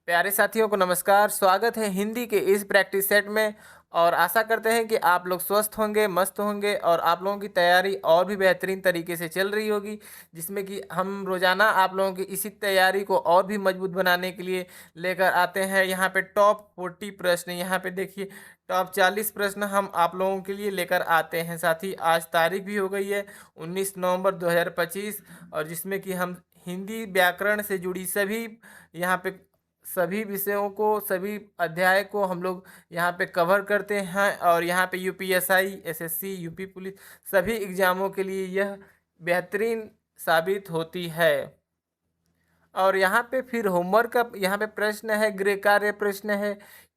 प्यारे साथियों को नमस्कार। स्वागत है हिंदी के इस प्रैक्टिस सेट में और आशा करते हैं कि आप लोग स्वस्थ होंगे, मस्त होंगे और आप लोगों की तैयारी और भी बेहतरीन तरीके से चल रही होगी, जिसमें कि हम रोज़ाना आप लोगों की इसी तैयारी को और भी मजबूत बनाने के लिए लेकर आते हैं। यहाँ पे टॉप 40 प्रश्न, यहाँ पे देखिए टॉप 40 प्रश्न हम आप लोगों के लिए लेकर आते हैं। साथ ही आज तारीख भी हो गई है 19 नवंबर 2025 और जिसमें कि हम हिंदी व्याकरण से जुड़ी यहाँ पे सभी विषयों को, सभी अध्याय को हम लोग यहाँ पे कवर करते हैं और यहाँ पे यूपीएसआई, एसएससी, यूपी पुलिस सभी एग्ज़ामों के लिए यह बेहतरीन साबित होती है। और यहाँ पे फिर होमवर्क का यहाँ पे प्रश्न है, गृह कार्य प्रश्न है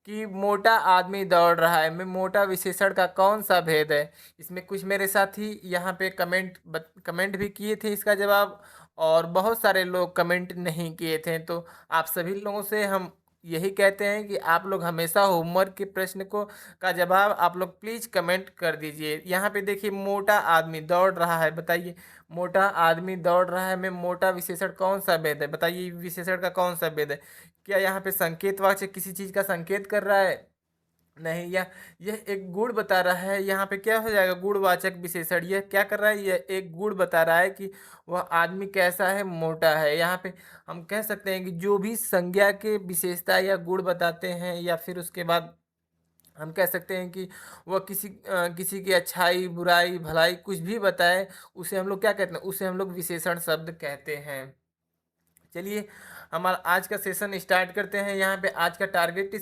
कि मोटा आदमी दौड़ रहा है में मोटा विशेषण का कौन सा भेद है। इसमें कुछ मेरे साथी यहाँ पे कमेंट भी किए थे इसका जवाब, और बहुत सारे लोग कमेंट नहीं किए थे। तो आप सभी लोगों से हम यही कहते हैं कि आप लोग हमेशा होमवर्क के प्रश्न को का जवाब आप लोग प्लीज़ कमेंट कर दीजिए। यहाँ पे देखिए मोटा आदमी दौड़ रहा है, बताइए मोटा आदमी दौड़ रहा है में मोटा विशेषण कौन सा भेद है। बताइए विशेषण का कौन सा भेद है। क्या यहाँ पे संकेतवाचक किसी चीज़ का संकेत कर रहा है? नहीं। यह एक गुण बता रहा है। यहाँ पे क्या हो जाएगा, गुणवाचक विशेषण। यह क्या कर रहा है, यह एक गुण बता रहा है कि वह आदमी कैसा है, मोटा है। यहाँ पे हम कह सकते हैं कि जो भी संज्ञा के विशेषता या गुण बताते हैं या फिर उसके बाद हम कह सकते हैं कि वह किसी की अच्छाई, बुराई, भलाई कुछ भी बताए, उसे हम लोग क्या कहते हैं, उसे हम लोग विशेषण शब्द कहते हैं। चलिए हमारा आज का सेशन स्टार्ट करते हैं। यहाँ पे आज का टारगेट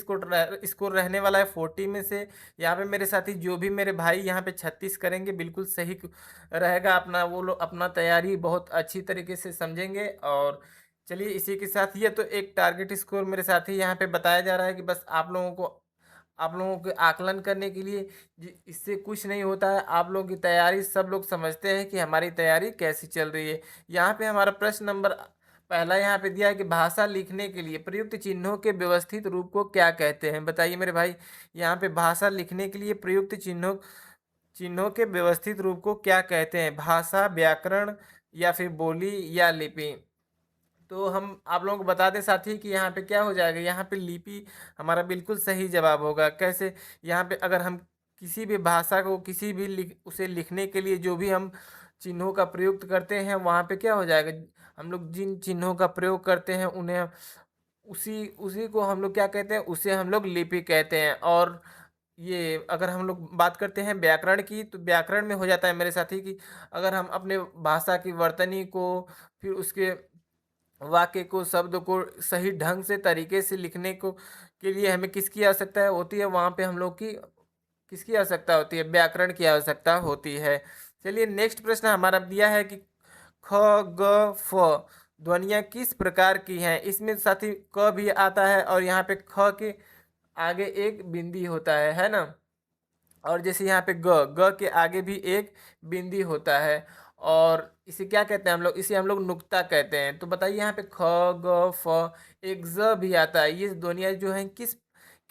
स्कोर रहने वाला है 40 में से। यहाँ पे मेरे साथी जो भी मेरे भाई यहाँ पे 36 करेंगे, बिल्कुल सही रहेगा अपना, वो लोग अपना तैयारी बहुत अच्छी तरीके से समझेंगे। और चलिए इसी के साथ ये तो एक टारगेट स्कोर मेरे साथी यहाँ पे बताया जा रहा है कि बस आप लोगों के आकलन करने के लिए, इससे कुछ नहीं होता है। आप लोगों की तैयारी सब लोग समझते हैं कि हमारी तैयारी कैसी चल रही है। यहाँ पे हमारा प्रश्न नंबर पहला यहाँ पे दिया है कि भाषा लिखने के लिए प्रयुक्त चिन्हों के व्यवस्थित रूप को क्या कहते हैं। बताइए मेरे भाई, यहाँ पे भाषा लिखने के लिए प्रयुक्त चिन्हों चिन्हों के व्यवस्थित रूप को क्या कहते हैं। भाषा, व्याकरण या फिर बोली या लिपि। तो हम आप लोगों को बता दें साथी कि यहाँ पे क्या हो जाएगा, यहाँ पे लिपि हमारा बिल्कुल सही जवाब होगा। कैसे, यहाँ पे अगर हम किसी भी भाषा को उसे लिखने के लिए जो भी हम चिन्हों का प्रयोग करते हैं, वहाँ पे क्या हो जाएगा, हम लोग जिन चिन्हों का प्रयोग करते हैं उन्हें उसी उसी को हम लोग क्या कहते हैं, उसे हम लोग लिपि कहते हैं। और ये अगर हम लोग बात करते हैं व्याकरण की, तो व्याकरण में हो जाता है मेरे साथी कि अगर हम अपने भाषा की वर्तनी को, फिर उसके वाक्य को, शब्द को सही ढंग से तरीके से लिखने को के लिए हमें किसकी आवश्यकता होती है, वहाँ पे हम लोग की किसकी आवश्यकता होती है, व्याकरण की आवश्यकता होती है। चलिए नेक्स्ट प्रश्न हमारा दिया है कि ख, ग, फ ध्वनियाँ किस प्रकार की हैं। इसमें साथी क भी आता है और यहाँ पे ख के आगे एक बिंदी होता है ना। और जैसे यहाँ पे ग ग के आगे भी एक बिंदी होता है और इसे क्या कहते हैं हम लोग, इसे हम लोग नुक्ता कहते हैं। तो बताइए यहाँ पे ख, ग, फ एक ज भी आता है। ये ध्वनियाँ जो हैं किस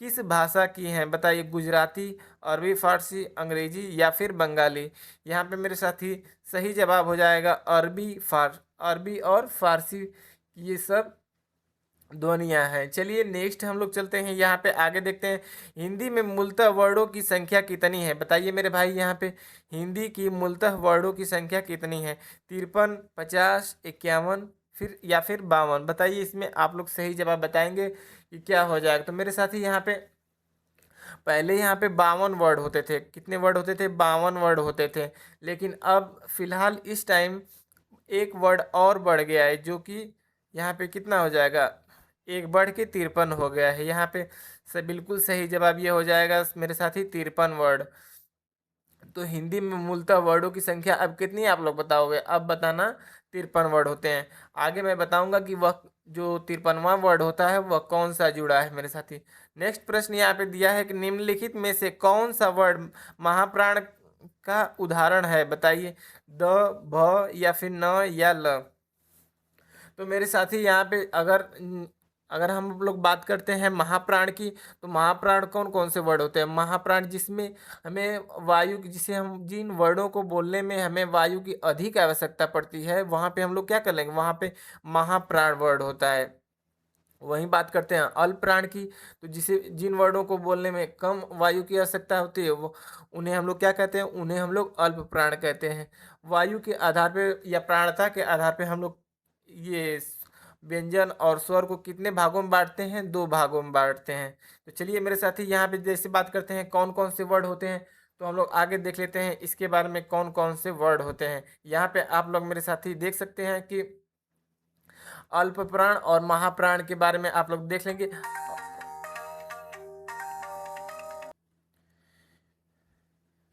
किस भाषा की हैं। बताइए गुजराती, अरबी, फारसी, अंग्रेजी या फिर बंगाली। यहाँ पे मेरे साथी सही जवाब हो जाएगा अरबी और फारसी, ये सब ध्वनियाँ हैं। चलिए नेक्स्ट हम लोग चलते हैं, यहाँ पे आगे देखते हैं हिंदी में मूलतः वर्णों की संख्या कितनी है। बताइए मेरे भाई, यहाँ पे हिंदी की मूलतः वर्णों की संख्या कितनी है। 53, 50, 51 फिर या फिर 52। बताइए इसमें आप लोग सही जवाब बताएंगे कि क्या हो जाएगा। तो मेरे साथी यहाँ पे पहले यहाँ पे 52 वर्ड होते थे। कितने वर्ड होते थे, 52 वर्ड होते थे। लेकिन अब फिलहाल इस टाइम एक वर्ड और बढ़ गया है, जो कि यहाँ पे कितना हो जाएगा, एक बढ़ के 53 हो गया है। यहाँ पे बिल्कुल सही जवाब ये हो जाएगा मेरे साथी 53 वर्ड। तो हिंदी में मूलतः वर्डों की संख्या अब कितनी है आप लोग बताओगे, अब बताना। 53 वर्ड होते हैं। आगे मैं बताऊंगा कि वह जो 53वां वर्ड होता है वह कौन सा जुड़ा है मेरे साथी। नेक्स्ट प्रश्न यहाँ पे दिया है कि निम्नलिखित में से कौन सा वर्ड महाप्राण का उदाहरण है। बताइए द, भ या फिर न या ल। तो मेरे साथी यहाँ पे अगर हम लोग बात करते हैं महाप्राण की, तो महाप्राण कौन कौन से वर्ड होते हैं। महाप्राण जिसमें हमें वायु की, जिसे हम जिन वर्डों को बोलने में हमें वायु की अधिक आवश्यकता पड़ती है, वहाँ पे हम लोग क्या कर लेंगे, वहाँ पे महाप्राण वर्ड होता है। वहीं बात करते हैं अल्प प्राण की, तो जिसे जिन वर्णों को बोलने में कम वायु की आवश्यकता होती है वो उन्हें हम लोग क्या कहते हैं, उन्हें हम लोग अल्प प्राण कहते हैं। वायु के आधार पे या प्राणता के आधार पे हम लोग ये व्यंजन और स्वर को कितने भागों में बांटते हैं, दो भागों में बांटते हैं। तो चलिए मेरे साथी यहाँ पे जैसे बात करते हैं कौन कौन से वर्ड होते हैं, तो हम लोग आगे देख लेते हैं इसके बारे में कौन कौन से वर्ड होते हैं। यहाँ पे आप लोग मेरे साथी देख सकते हैं कि अल्प प्राण और महाप्राण के बारे में आप लोग देख लेंगे।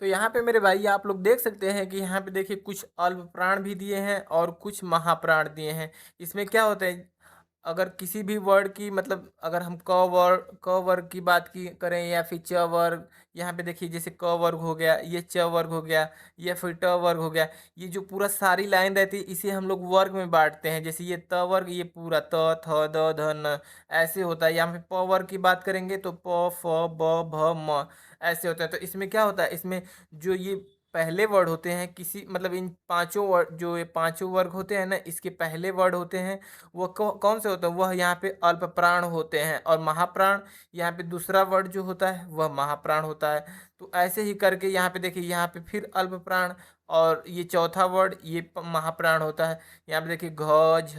तो यहाँ पे मेरे भाई आप लोग देख सकते हैं कि यहाँ पे देखिए कुछ अल्प प्राण भी दिए हैं और कुछ महाप्राण दिए हैं। इसमें क्या होता है, अगर किसी भी वर्ड की मतलब अगर हम क वर्ग की बात की करें या फिर च वर्ग, यहाँ पे देखिए जैसे क वर्ग हो गया, ये च वर्ग हो गया, या फिर ट वर्ग हो गया, ये जो पूरा सारी लाइन रहती है इसे हम लोग वर्ग में बांटते हैं। जैसे ये त वर्ग, ये पूरा त थ द ध न ऐसे होता है। यहाँ पे प वर्ग की बात करेंगे तो प फ ब भ म ऐसे होता है। तो इसमें क्या होता है, इसमें जो ये पहले वर्ड होते हैं किसी मतलब इन पांचों वर्ड, जो ये पांचों वर्ग होते हैं ना, इसके पहले वर्ड होते हैं वो कौन से होते हैं, वह यहाँ पे अल्प प्राण होते हैं। और महाप्राण यहाँ पे दूसरा वर्ड जो होता है वह महाप्राण होता है। तो ऐसे ही करके यहाँ पे देखिए, यहाँ पे फिर अल्प प्राण और ये चौथा वर्ड ये महाप्राण होता है। यहाँ पे देखिए घ झ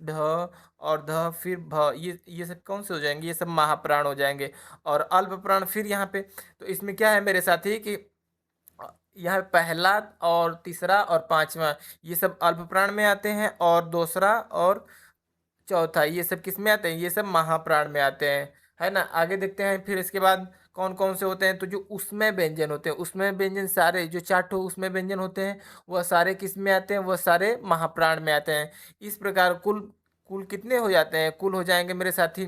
ढ और ध फिर भ, ये सब कौन से हो जाएंगे, ये सब महाप्राण हो जाएंगे। और अल्प प्राण फिर यहाँ पे, तो इसमें क्या है मेरे साथी कि यह पहला और तीसरा और पांचवा ये सब अल्प प्राण में आते हैं, और दूसरा और चौथा ये सब किस में आते हैं, ये सब महाप्राण में आते हैं, है ना। आगे देखते हैं फिर इसके बाद कौन कौन से होते हैं। तो जो उसमें व्यंजन होते हैं, उसमें व्यंजन सारे जो चार ठो उसमें व्यंजन होते हैं वह सारे किस में आते हैं, वह सारे महाप्राण में आते हैं। इस प्रकार कुल कुल कितने हो जाते हैं, कुल हो जाएंगे मेरे साथी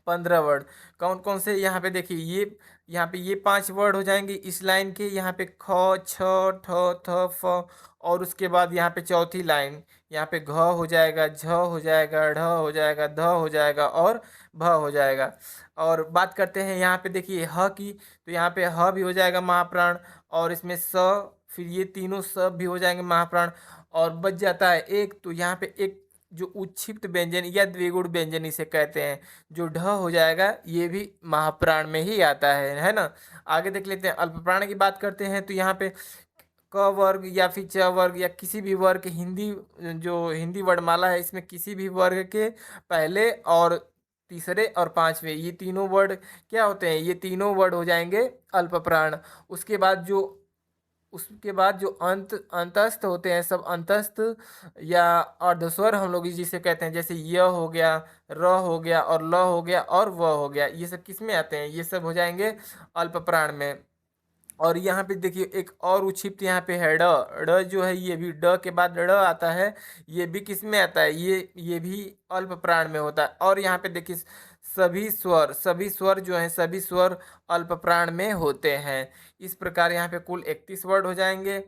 15 वर्ड। कौन कौन से, यहाँ पे देखिए ये यहाँ पे ये 5 वर्ड हो जाएंगे इस लाइन के। यहाँ पे ख छ ठ थ फ, और उसके बाद यहाँ पे चौथी लाइन, यहाँ पे घ हो जाएगा, झ हो जाएगा, ढ हो जाएगा, ध हो जाएगा और भ हो जाएगा। और बात करते हैं यहाँ पे देखिए ह की, तो यहाँ पे ह भी हो जाएगा महाप्राण, और इसमें स, फिर ये तीनों स भी हो जाएंगे महाप्राण। और बच जाता है एक, तो यहाँ पे एक जो उच्छिप्त व्यंजन या द्विगुण व्यंजन इसे कहते हैं, जो ढ हो जाएगा, ये भी महाप्राण में ही आता है ना। आगे देख लेते हैं अल्प प्राण की बात करते हैं। तो यहाँ पे क वर्ग या फिर च वर्ग या किसी भी वर्ग हिंदी, जो हिंदी वर्णमाला है इसमें किसी भी वर्ग के पहले और तीसरे और पांचवे ये तीनों वर्ड क्या होते हैं, ये तीनों वर्ड हो जाएंगे अल्प प्राण। उसके बाद जो उसके बाद जो अंतस्थ होते हैं, सब अंतस्थ या अर्धस्वर हम लोग जिसे कहते हैं, जैसे य हो गया, र हो गया और ल हो गया और व हो गया, ये सब किस में आते हैं, ये सब हो जाएंगे अल्प प्राण में। और यहाँ पे देखिए एक और उक्षिप्त यहाँ पे है ड, ड जो है ये भी ड के बाद ड़ आता है, ये भी किस में आता है, ये भी अल्प प्राण में होता है। और यहाँ पे देखिए सभी स्वर जो हैं, सभी स्वर अल्प प्राण में होते हैं। इस प्रकार यहाँ पे कुल 31 वर्ड हो जाएंगे।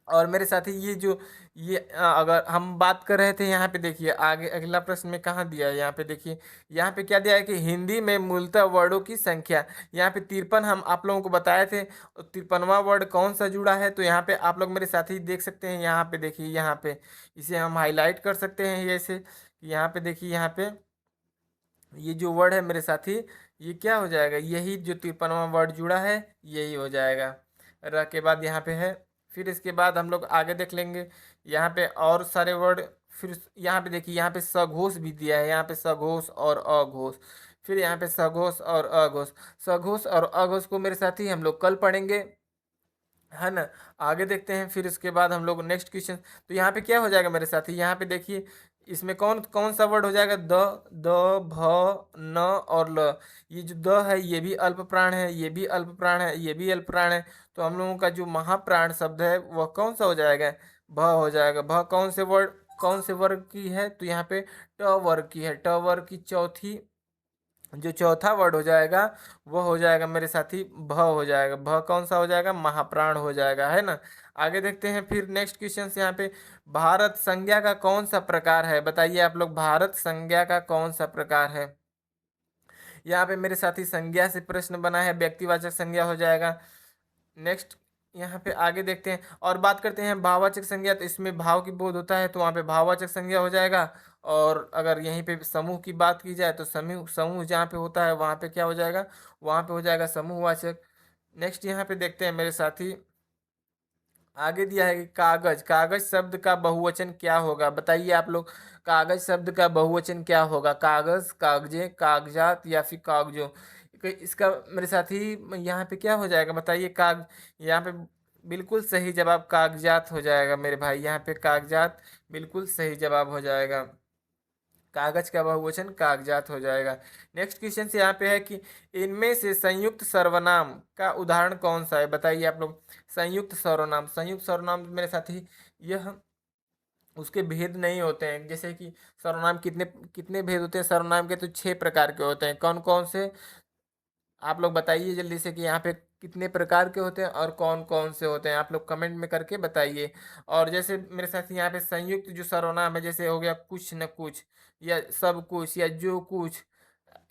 और मेरे साथी ये जो ये अगर हम बात कर रहे थे, यहाँ पे देखिए आगे अगला प्रश्न में कहाँ दिया है, यहाँ पे देखिए यहाँ पे क्या दिया है कि हिंदी में मूलतः वर्डों की संख्या। यहाँ पे 53 हम आप लोगों को बताए थे, 53वां वर्ड कौन सा जुड़ा है, तो यहाँ पे आप लोग मेरे साथी देख सकते हैं। यहाँ पे देखिए, यहाँ पे इसे हम हाईलाइट कर सकते हैं ऐसे, यहाँ पे देखिए, यहाँ पे ये जो वर्ड है मेरे साथी, ये क्या हो जाएगा, यही जो 53वां वर्ड जुड़ा है यही हो जाएगा। र के बाद यहाँ पे है, फिर इसके बाद हम लोग आगे देख लेंगे यहाँ पे और सारे वर्ड। फिर यहाँ पे देखिए, यहाँ पे सघोष भी दिया है, यहाँ पे सघोष और अघोष, फिर यहाँ पे सघोष और अघोष। सघोष और अघोष को मेरे साथी हम लोग कल पढ़ेंगे, है ना। आगे देखते हैं फिर इसके बाद हम लोग नेक्स्ट क्वेश्चन। तो यहाँ पे क्या हो जाएगा मेरे साथी, यहाँ पे देखिए इसमें कौन कौन सा वर्ड हो जाएगा, द भ न और ल। ये जो द है ये भी अल्प प्राण है, ये भी अल्प प्राण है, ये भी अल्प प्राण है। तो हम लोगों का जो महाप्राण शब्द है वह कौन सा हो जाएगा, भ हो जाएगा। भ कौन से वर्ग की है, तो यहाँ पे ट वर्ग की है। ट वर्ग की जो चौथा वर्ड हो जाएगा वो हो जाएगा मेरे साथी भ हो जाएगा। भ कौन सा हो जाएगा, महाप्राण हो जाएगा, है ना। आगे देखते हैं फिर नेक्स्ट क्वेश्चन यहाँ पे, भारत संज्ञा का कौन सा प्रकार है, बताइए आप लोग, भारत संज्ञा का कौन सा प्रकार है। यहाँ पे मेरे साथी संज्ञा से प्रश्न बना है, व्यक्तिवाचक संज्ञा हो जाएगा। नेक्स्ट यहाँ पे आगे देखते हैं और बात करते हैं भाववाचक संज्ञा। तो इसमें भाव की बोध होता है, तो वहाँ पे भाववाचक संज्ञा हो जाएगा। और अगर यहीं पे समूह की बात की जाए तो समूह समूह जहाँ पे होता है वहाँ पे क्या हो जाएगा, वहाँ पे हो जाएगा समूहवाचक। नेक्स्ट यहाँ पे देखते हैं मेरे साथी, आगे दिया है कि कागज, कागज शब्द का बहुवचन क्या होगा, बताइए आप लोग। कागज शब्द का बहुवचन क्या होगा, कागज, कागजे, कागजात या फिर कागजों। इसका मेरे साथी यहाँ पे क्या हो जाएगा बताइए, यहाँ पे बिल्कुल सही जवाब कागजात हो जाएगा मेरे भाई, यहाँ पे कागजात बिल्कुल सही जवाब हो जाएगा। कागज का बहुवचन कागजात हो जाएगा। नेक्स्ट क्वेश्चन से यहाँ पे है कि इनमें से संयुक्त सर्वनाम का उदाहरण कौन सा है, बताइए आप लोग। संयुक्त सर्वनाम, संयुक्त सर्वनाम मेरे साथी यह उसके भेद नहीं होते हैं, जैसे कि सर्वनाम कितने कितने भेद होते हैं सर्वनाम के, तो 6 प्रकार के होते हैं। कौन कौन से आप लोग बताइए जल्दी से कि यहाँ पे कितने प्रकार के होते हैं और कौन कौन से होते हैं, आप लोग कमेंट में करके बताइए। और जैसे मेरे साथ यहाँ पे संयुक्त जो सर्वनाम है, जैसे हो गया कुछ न कुछ, या सब कुछ, या जो कुछ,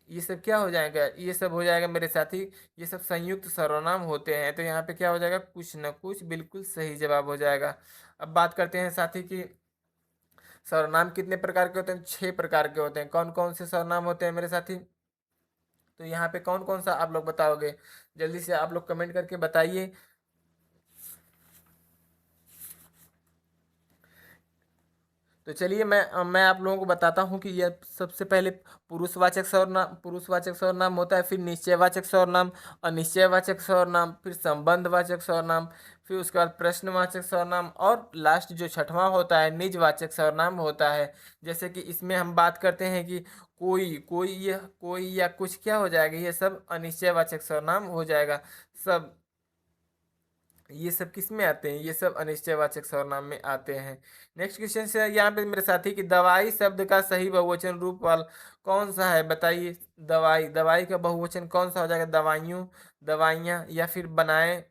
ये सब क्या हो जाएगा, ये सब हो जाएगा मेरे साथी, ये सब संयुक्त सर्वनाम होते हैं। तो यहाँ पे क्या हो जाएगा, कुछ न कुछ बिल्कुल सही जवाब हो जाएगा। अब बात करते हैं साथी कि सर्वनाम कितने प्रकार के होते हैं, 6 प्रकार के होते हैं। कौन कौन से सर्वनाम होते हैं मेरे साथी, तो यहाँ पे कौन कौन सा आप लोग बताओगे, जल्दी से आप लोग कमेंट करके बताइए। तो चलिए मैं आप लोगों को बताता हूँ कि यह सबसे पहले पुरुषवाचक सर्वनाम होता है, फिर निश्चयवाचक सर्वनाम, अनिश्चयवाचक सर्वनाम, फिर संबंधवाचक सर्वनाम, फिर उसके बाद प्रश्नवाचक सर्वनाम, और लास्ट जो छठवां होता है निजवाचक सर्वनाम होता है। जैसे कि इसमें हम बात करते हैं कि कोई, कोई या कुछ क्या हो जाएगा, ये सब अनिश्चयवाचक सर्वनाम हो जाएगा। सब ये सब किस में आते हैं, ये सब अनिश्चयवाचक सर्वनाम में आते हैं। नेक्स्ट क्वेश्चन से यहाँ पे मेरे साथी कि दवाई शब्द का सही बहुवचन रूप वाला कौन सा है, बताइए। दवाई, दवाई का बहुवचन कौन सा हो जाएगा, दवाइयों, दवाइयाँ, या फिर बनाए।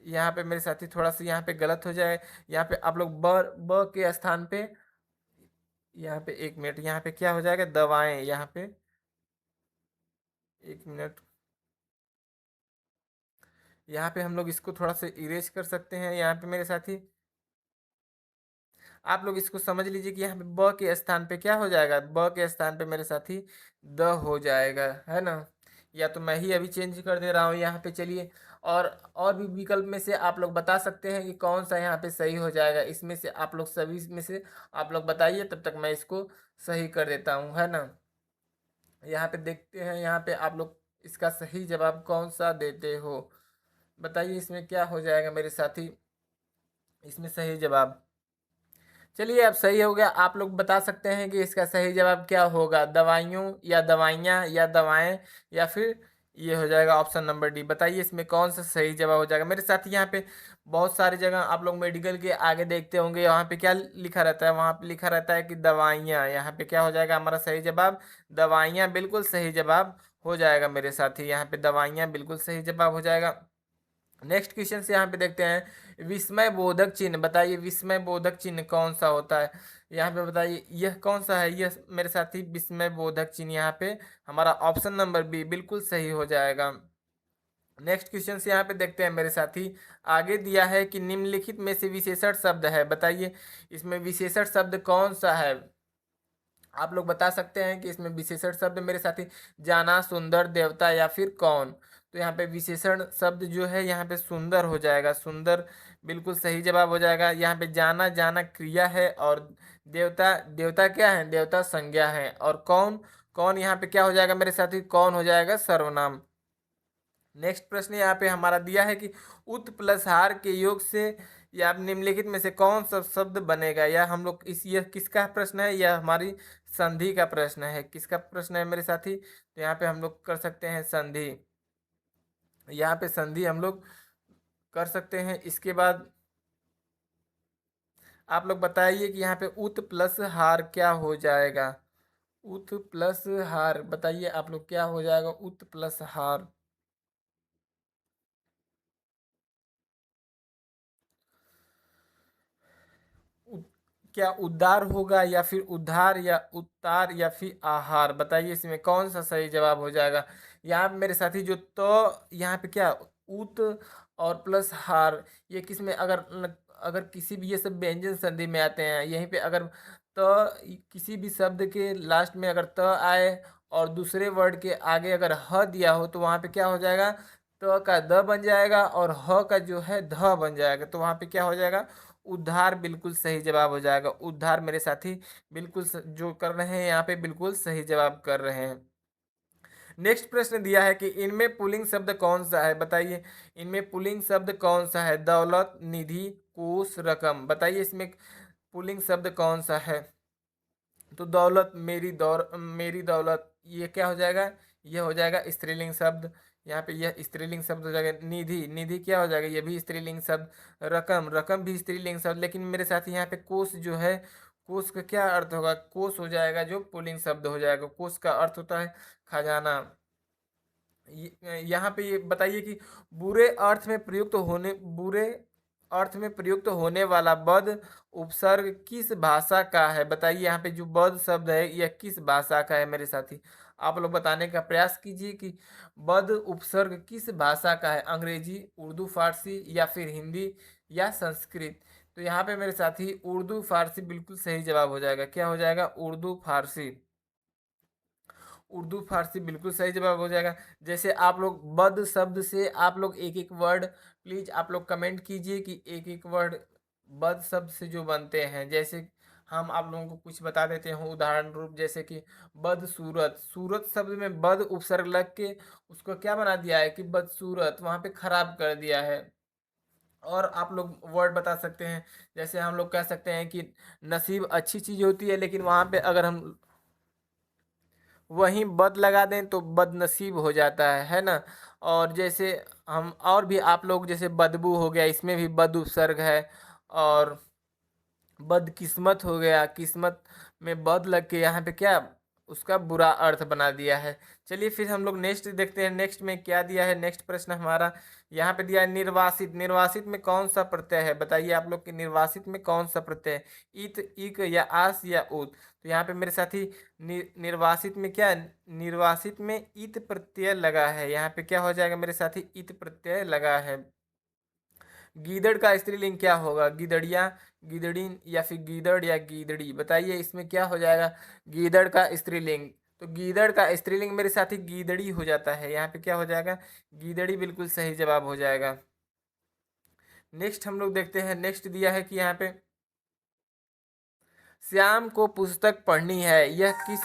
यहाँ पे मेरे साथी थोड़ा सा यहाँ पे गलत हो जाए, यहाँ पे आप लोग ब ब के स्थान पे, यहाँ पे 1 मिनट, यहाँ पे क्या हो जाएगा, दवाएं, यहाँ पे 1 मिनट, यहाँ पे हम लोग इसको थोड़ा सा इरेज कर सकते हैं। यहाँ पे मेरे साथी आप लोग इसको समझ लीजिए कि यहाँ पे ब के स्थान पे क्या हो जाएगा, ब के स्थान पे मेरे साथी द हो जाएगा, है ना। या तो मैं ही अभी चेंज कर दे रहा हूँ यहाँ पे, चलिए। और भी विकल्प में से आप लोग बता सकते हैं कि कौन सा यहाँ पे सही हो जाएगा, इसमें से आप लोग सभी में से आप लोग बताइए, तब तक मैं इसको सही कर देता हूँ, है ना। यहाँ पे देखते हैं, यहाँ पे आप लोग इसका सही जवाब कौन सा देते हो, बताइए इसमें क्या हो जाएगा मेरे साथी, इसमें सही जवाब। चलिए अब सही हो गया, आप लोग बता सकते हैं कि इसका सही जवाब क्या होगा, दवाइयों या दवाइयाँ या दवाएं, या फिर ये हो जाएगा ऑप्शन नंबर डी। बताइए इसमें कौन सा सही जवाब हो जाएगा मेरे साथ। यहाँ पे बहुत सारी जगह आप लोग मेडिकल के आगे देखते होंगे, वहाँ पे क्या लिखा रहता है, वहाँ पे लिखा रहता है कि दवाइयाँ, यहाँ पे क्या हो जाएगा हमारा सही जवाब, दवाइयाँ बिल्कुल सही जवाब हो जाएगा मेरे साथी, यहाँ पे दवाइयाँ बिल्कुल सही जवाब हो जाएगा। नेक्स्ट क्वेश्चन से यहाँ पे देखते हैं, विस्मय बोधक चिन्ह, बताइए विस्मय बोधक चिन्ह कौन सा होता है, यहाँ पे बताइए यह कौन सा है, यह मेरे साथी विस्मय बोधक चिन्ह, यहाँ पे हमारा ऑप्शन नंबर बी बिल्कुल सही हो जाएगा। नेक्स्ट क्वेश्चन से यहाँ पे देखते हैं मेरे साथी, आगे दिया है कि निम्नलिखित में से विशेषण शब्द है, बताइए इसमें विशेषण शब्द कौन सा है। आप लोग बता सकते हैं कि इसमें विशेषण शब्द मेरे साथी जाना, सुंदर, देवता, या फिर कौन। तो यहाँ पे विशेषण शब्द जो है यहाँ पे सुंदर हो जाएगा, सुंदर बिल्कुल सही जवाब हो जाएगा। यहाँ पे जाना, जाना क्रिया है, और देवता, देवता क्या है, देवता संज्ञा है, और कौन, कौन यहाँ पे क्या हो जाएगा मेरे साथी, कौन हो जाएगा सर्वनाम। नेक्स्ट प्रश्न यहाँ पे हमारा दिया है कि उत प्लस हार के योग से या निम्नलिखित में से कौन सा शब्द बनेगा, या हम लोग इस, यह किसका प्रश्न है, यह हमारी संधि का प्रश्न है, किसका प्रश्न है मेरे साथी, तो यहाँ पे हम लोग कर सकते हैं संधि, यहाँ पे संधि हम लोग कर सकते हैं। इसके बाद आप लोग बताइए कि यहाँ पे उत प्लस हार क्या हो जाएगा, उत प्लस हार, बताइए आप लोग क्या हो जाएगा उत प्लस हार। उ- क्या उद्धार होगा, या फिर उद्धार, या उत्तार, या फिर आहार, बताइए इसमें कौन सा सही जवाब हो जाएगा। यहाँ पे मेरे साथी जो तो यहाँ पे क्या उत और प्लस हार, ये किस में, अगर अगर किसी भी ये सब व्यंजन संधि में आते हैं, यहीं पे अगर त किसी भी शब्द के लास्ट में अगर त आए और दूसरे वर्ड के आगे अगर ह दिया हो तो वहाँ पे क्या हो जाएगा, त का द बन जाएगा और ह का जो है ध बन जाएगा। तो वहाँ पे क्या हो जाएगा, उद्धार बिल्कुल सही जवाब हो जाएगा। उद्धार मेरे साथी बिल्कुल जो कर रहे हैं यहाँ पे बिल्कुल सही जवाब कर रहे हैं। नेक्स्ट प्रश्न दिया है कि इनमें पुल्लिंग शब्द कौन सा है, बताइए इनमें पुल्लिंग शब्द कौन सा है। दौलत, निधि, कोष, रकम, बताइए इसमें पुल्लिंग शब्द कौन सा है। तो दौलत, मेरी दौलत, ये क्या हो जाएगा, ये हो जाएगा स्त्रीलिंग शब्द। यहाँ पे यह स्त्रीलिंग शब्द हो जाएगा। निधि, निधि क्या हो जाएगा, ये भी स्त्रीलिंग शब्द। रकम, रकम भी स्त्रीलिंग शब्द। लेकिन मेरे साथ यहाँ पे कोष जो है, कोष का क्या अर्थ होगा, कोष हो जाएगा जो पुल्लिंग शब्द हो जाएगा। कोष का अर्थ होता है खजाना। यहाँ पे ये बताइए कि बुरे अर्थ में प्रयुक्त होने वाला बद उपसर्ग किस भाषा का है। बताइए यहाँ पे जो बद शब्द है यह किस भाषा का है। मेरे साथी आप लोग बताने का प्रयास कीजिए कि बद उपसर्ग किस भाषा का है। अंग्रेजी, उर्दू, फारसी या फिर हिंदी या संस्कृत। तो यहाँ पे मेरे साथी उर्दू फारसी बिल्कुल सही जवाब हो जाएगा। क्या हो जाएगा, उर्दू फारसी। उर्दू फारसी बिल्कुल सही जवाब हो जाएगा। जैसे आप लोग बद शब्द से आप लोग एक एक वर्ड प्लीज आप लोग कमेंट कीजिए कि एक एक वर्ड बद शब्द से जो बनते हैं। जैसे हम आप लोगों को कुछ बता देते हैं उदाहरण रूप, जैसे कि बदसूरत, सूरत शब्द में बद उपसर्ग लग के उसको क्या बना दिया है कि बदसूरत, वहां पे खराब कर दिया है। और आप लोग वर्ड बता सकते हैं, जैसे हम लोग कह सकते हैं कि नसीब अच्छी चीज होती है, लेकिन वहां पे अगर हम वहीं बद लगा दें तो बदनसीब हो जाता है ना। और जैसे हम और भी आप लोग जैसे बदबू हो गया, इसमें भी बद उपसर्ग है। और बदकिस्मत हो गया, किस्मत में बद लग के यहाँ पे क्या उसका बुरा अर्थ बना दिया है। चलिए फिर हम लोग नेक्स्ट देखते हैं, नेक्स्ट में क्या दिया है। नेक्स्ट प्रश्न हमारा यहाँ पे दिया है निर्वासित। निर्वासित में कौन सा प्रत्यय है, बताइए आप लोग कि निर्वासित में कौन सा प्रत्यय है। इत, इक या आस या उत। तो यहाँ पे मेरे साथी निर्वासित में क्या, निर्वासित में इत प्रत्यय लगा है। यहाँ पे क्या हो जाएगा मेरे साथी, इत प्रत्यय लगा है। गीदड़ का स्त्रीलिंग क्या होगा, गिदड़िया, गिदड़ीन या फिर गीदड़ या गीदड़ी। बताइए इसमें क्या हो जाएगा, गीदड़ का स्त्रीलिंग। तो गीदड़ का स्त्रीलिंग मेरे साथी गीदड़ी हो जाता है। यहाँ पे क्या हो जाएगा, गीदड़ी बिल्कुल सही जवाब हो जाएगा। नेक्स्ट हम लोग देखते हैं, नेक्स्ट दिया है कि यहाँ पे श्याम को पुस्तक पढ़नी है, यह किस,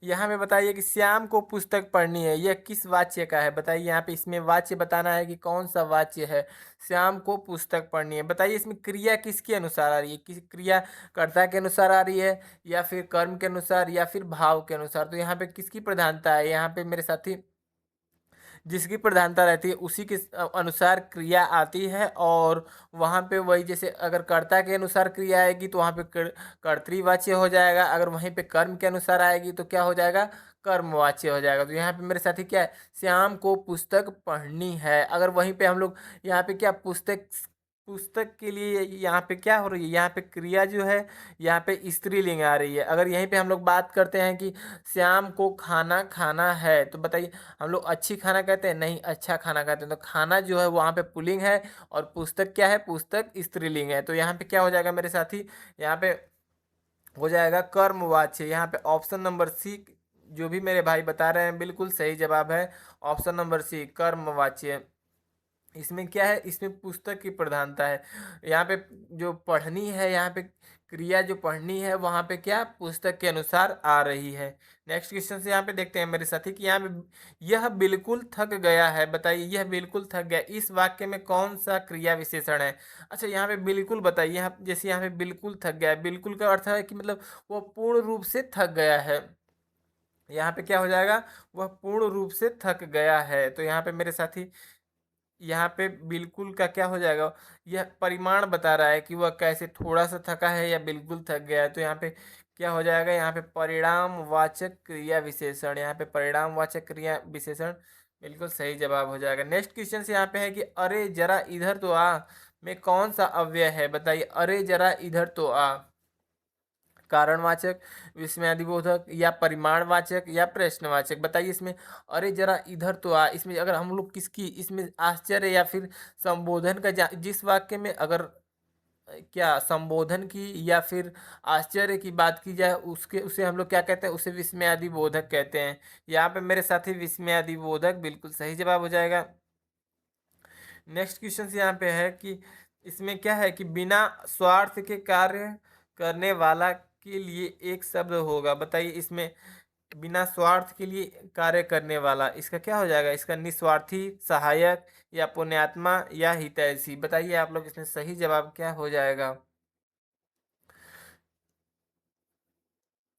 यहाँ पे बताइए कि श्याम को पुस्तक पढ़नी है, यह किस वाच्य का है। बताइए यहाँ पे इसमें वाच्य बताना है कि कौन सा वाच्य है। श्याम को पुस्तक पढ़नी है, बताइए इसमें क्रिया किसके अनुसार आ रही है, किस क्रिया कर्ता के अनुसार आ रही है या फिर कर्म के अनुसार या फिर भाव के अनुसार। तो यहाँ पे किसकी प्रधानता है, यहाँ पे मेरे साथी जिसकी प्रधानता रहती है उसी के अनुसार क्रिया आती है। और वहाँ पे वही जैसे अगर कर्ता के अनुसार क्रिया आएगी तो वहाँ पे कर्तृवाच्य हो जाएगा। अगर वहीं पे कर्म के अनुसार आएगी तो क्या हो जाएगा, कर्मवाच्य हो जाएगा। तो यहाँ पे मेरे साथी क्या है, श्याम को पुस्तक पढ़नी है। अगर वहीं पे हम लोग यहाँ पे क्या पुस्तक, पुस्तक के लिए यहाँ पे क्या हो रही है, यहाँ पे क्रिया जो है यहाँ पे स्त्रीलिंग आ रही है। अगर यहीं पे हम लोग बात करते हैं कि श्याम को खाना खाना है, तो बताइए हम लोग अच्छी खाना कहते हैं, नहीं अच्छा खाना कहते हैं। तो खाना जो है वहाँ पे पुल्लिंग है और पुस्तक क्या है, पुस्तक स्त्रीलिंग है। तो यहाँ पे क्या हो जाएगा मेरे साथी, यहाँ पे हो जाएगा कर्मवाच्य। यहाँ पे ऑप्शन नंबर सी जो भी मेरे भाई बता रहे हैं बिल्कुल सही जवाब है। ऑप्शन नंबर सी कर्मवाच्य। इसमें क्या है, इसमें पुस्तक की प्रधानता है। यहाँ पे जो पढ़नी है, यहाँ पे क्रिया जो पढ़नी है वहाँ पे क्या पुस्तक के अनुसार आ रही है। नेक्स्ट क्वेश्चन से यहाँ पे देखते हैं मेरे साथी कि यहाँ पे यह बिल्कुल थक गया है। बताइए यह बिल्कुल थक गया इस वाक्य में कौन सा क्रिया विशेषण है। अच्छा यहाँ पे बिल्कुल बताइए, यहाँ जैसे यहाँ पे बिल्कुल थक गया है, बिल्कुल का अर्थ है कि मतलब वो पूर्ण रूप से थक गया है। यहाँ पे क्या हो जाएगा, वह पूर्ण रूप से थक गया है। तो यहाँ पे मेरे साथी यहाँ पे बिल्कुल का क्या हो जाएगा, यह परिमाण बता रहा है कि वह कैसे थोड़ा सा थका है या बिल्कुल थक गया है। तो यहाँ पे क्या हो जाएगा, यहाँ पे परिणामवाचक क्रिया विशेषण, यहाँ पे परिणामवाचक क्रिया विशेषण बिल्कुल सही जवाब हो जाएगा। नेक्स्ट क्वेश्चन से यहाँ पे है कि अरे जरा इधर तो आ में कौन सा अव्यय है। बताइए अरे जरा इधर तो आ, कारणवाचक, विस्मयादिबोधक या परिमाणवाचक या प्रश्नवाचक। बताइए इसमें अरे जरा इधर तो आ, इसमें अगर हम लोग किसकी इसमें आश्चर्य या फिर संबोधन का जिस वाक्य में अगर क्या संबोधन की या फिर आश्चर्य की बात की जाए, उसके उसे हम लोग क्या कहते हैं, उसे विस्मयादि बोधक कहते हैं। यहाँ पे मेरे साथी विस्मयादि बोधक बिल्कुल सही जवाब हो जाएगा। नेक्स्ट क्वेश्चन यहाँ पे है कि इसमें क्या है कि बिना स्वार्थ के कार्य करने वाला के लिए एक शब्द होगा। बताइए इसमें बिना स्वार्थ के लिए कार्य करने वाला, इसका क्या हो जाएगा? इसका निस्वार्थी, सहायक या पुण्यात्मा या हितैषी। बताइए आप लोग इसमें सही जवाब क्या हो जाएगा?